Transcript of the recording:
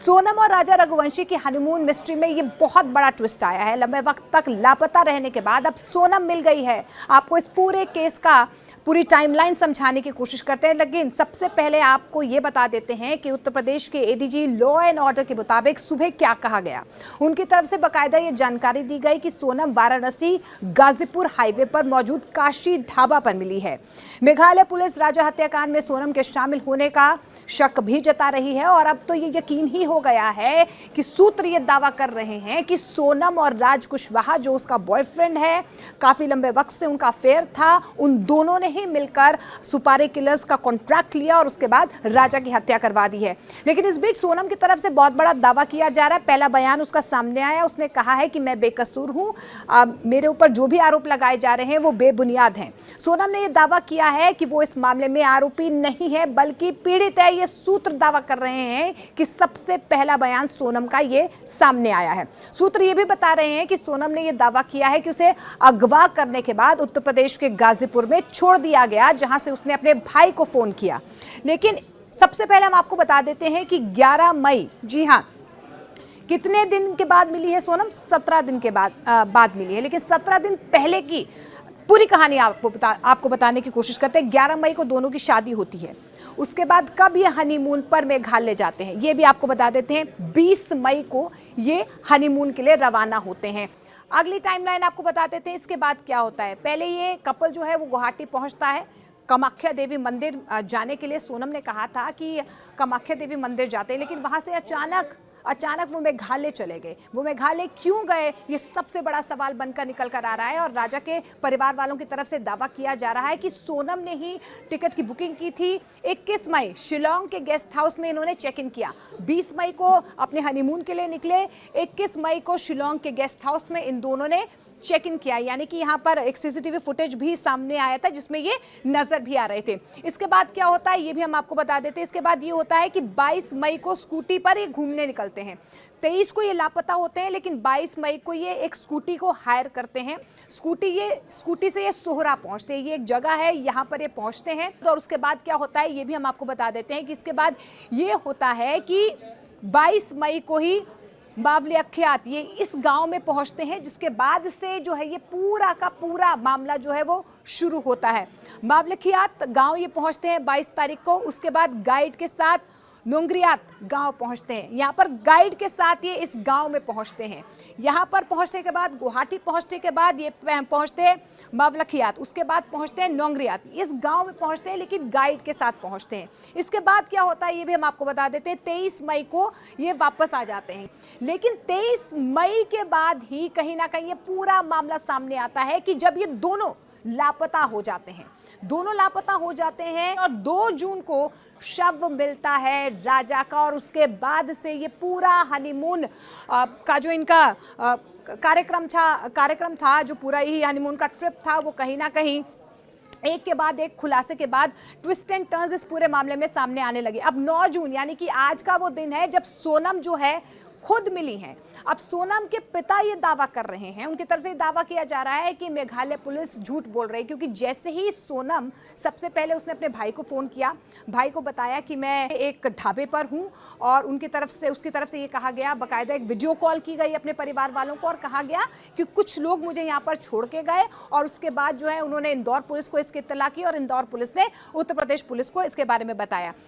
सोनम और राजा रघुवंशी की honeymoon mystery में ये बहुत बड़ा ट्विस्ट आया है। लंबे वक्त तक लापता रहने के बाद अब सोनम मिल गई है। आपको इस पूरे केस का पूरी टाइमलाइन समझाने की कोशिश करते हैं, लेकिन सबसे पहले आपको ये बता देते हैं कि उत्तर प्रदेश के एडीजी लॉ एंड ऑर्डर के मुताबिक सुबह क्या कहा गया। उनकी तरफ से बाकायदा ये जानकारी दी गई कि सोनम वाराणसी गाजीपुर हाईवे पर मौजूद काशी ढाबा पर मिली है। मेघालय पुलिस राजा हत्याकांड में सोनम के शामिल होने का शक भी जता रही है और अब तो ये यकीन ही हो गया है कि सूत्र ये दावा कर रहे हैं कि सोनम और राज कुशवाहा, जो उसका बॉयफ्रेंड है, काफी लंबे वक्त से उनका अफेयर था, उन दोनों ने ही मिलकर सुपारी किलर्स का कॉन्ट्रैक्ट लिया और उसके बाद राजा की हत्या करवा दी है। लेकिन इस बीच सोनम की तरफ से बहुत बड़ा दावा किया जा रहा है। पहला बयान उसका सामने आया, उसने कहा है कि मैं बेकसूर हूं, मेरे ऊपर जो भी आरोप लगाए जा रहे हैं वो बेबुनियाद हैं। सोनम ने यह दावा किया है कि वो इस मामले में आरोपी नहीं है बल्कि पीड़ित है। ये सूत्र दावा कर रहे हैं कि सबसे पहला बयान सोनम का ये सामने आया है। सूत्र ये भी बता रहे हैं कि सोनम ने यह दावा किया है कि उसे अगवा करने के बाद उत्तर प्रदेश के गाजीपुर में छोड़ दिया गया, जहां से उसने अपने भाई को फोन किया। लेकिन सबसे पहले हम आपको बता देते हैं कि 11 मई, जी हां, कितने दिन के बाद मिली है सोनम? 17 दिन के बाद मिली है। लेकिन 17 दिन पहले की पूरी कहानी आपको बताने की कोशिश करते हैं। 11 मई को दोनों की शादी होती है। उसके बाद कब ये हनीमून पर मेघालय जाते हैं ये भी आपको बता देते हैं। 20 मई को ये हनीमून के लिए रवाना होते हैं। अगली टाइमलाइन आपको बता देते हैं इसके बाद क्या होता है। पहले ये कपल जो है वो गुवाहाटी पहुंचता है कामाख्या देवी मंदिर जाने के लिए। सोनम ने कहा था कि कामाख्या देवी मंदिर जाते हैं, लेकिन वहां से अचानक वो मेघालय चले गए। वो मेघालय क्यों गए, ये सबसे बड़ा सवाल बनकर निकल कर आ रहा है। और राजा के परिवार वालों की तरफ से दावा किया जा रहा है कि सोनम ने ही टिकट की बुकिंग की थी। 21 मई शिलोंग के गेस्ट हाउस में इन्होंने चेक इन किया। 20 मई को अपने हनीमून के लिए निकले। 21 मई को शिलोंग के गेस्ट हाउस में इन दोनों ने चेक इन किया। यानी कि यहाँ पर एक सीसीटीवी फुटेज भी सामने आया था जिसमें ये नजर भी आ रहे थे। इसके बाद क्या होता है ये भी हम आपको बता देते हैं। इसके बाद ये होता है कि 22 मई को स्कूटी पर ये घूमने निकलते हैं। 23 को ये लापता होते हैं, लेकिन 22 मई को ये एक स्कूटी को हायर करते हैं। स्कूटी से ये सोहरा पहुंचते हैं। ये एक जगह है, यहाँ पर ये पहुंचते हैं। और उसके बाद क्या होता है ये भी हम आपको बता देते हैं कि इसके बाद ये होता है कि 22 मई को ही बावली अख्यात ये इस गांव में पहुंचते हैं, जिसके बाद से जो है ये पूरा का पूरा मामला जो है वो शुरू होता है। बावली अख्यात गांव ये पहुंचते हैं 22 तारीख को। उसके बाद गाइड के साथ नोंगरियात गांव पहुंचते हैं। यहाँ पर गाइड के साथ ये इस गांव में पहुंचते हैं। यहाँ पर पहुंचने के बाद गुवाहाटी पहुंचने के बाद ये पहुंचते हैं बावलखियात। उसके बाद पहुंचते हैं नोंगरियात। इस गांव में पहुंचते हैं लेकिन गाइड के साथ पहुंचते हैं। इसके बाद क्या होता है ये भी हम आपको बता देते हैं। 23 मई को ये वापस आ जाते हैं। लेकिन 23 मई के बाद ही कहीं ना कहीं ये पूरा मामला सामने आता है कि जब ये दोनों लापता हो जाते हैं। दोनों लापता हो जाते हैं और 2 जून को शव मिलता है राजा का। और उसके बाद से ये पूरा हनीमून का जो इनका कार्यक्रम था, जो पूरा ही हनीमून का ट्रिप था, वो कहीं ना कहीं एक के बाद एक खुलासे के बाद ट्विस्ट एंड टर्न्स इस पूरे मामले में सामने आने लगे। अब 9 जून यानी कि आज का वो दिन है जब सोनम जो है खुद मिली हैं। अब सोनम के पिता ये दावा कर रहे हैं, उनकी तरफ से दावा किया जा रहा है कि मेघालय पुलिस झूठ बोल रही है, क्योंकि जैसे ही सोनम सबसे पहले उसने अपने भाई को फोन किया, भाई को बताया कि मैं एक ढाबे पर हूं, और उसकी तरफ से ये कहा गया, बाकायदा एक वीडियो कॉल की गई अपने परिवार वालों को और कहा गया कि कुछ लोग मुझे यहाँ पर छोड़ के गए। और उसके बाद जो है उन्होंने इंदौर पुलिस को इसकी इत्तला की और इंदौर पुलिस ने उत्तर प्रदेश पुलिस को इसके बारे में बताया।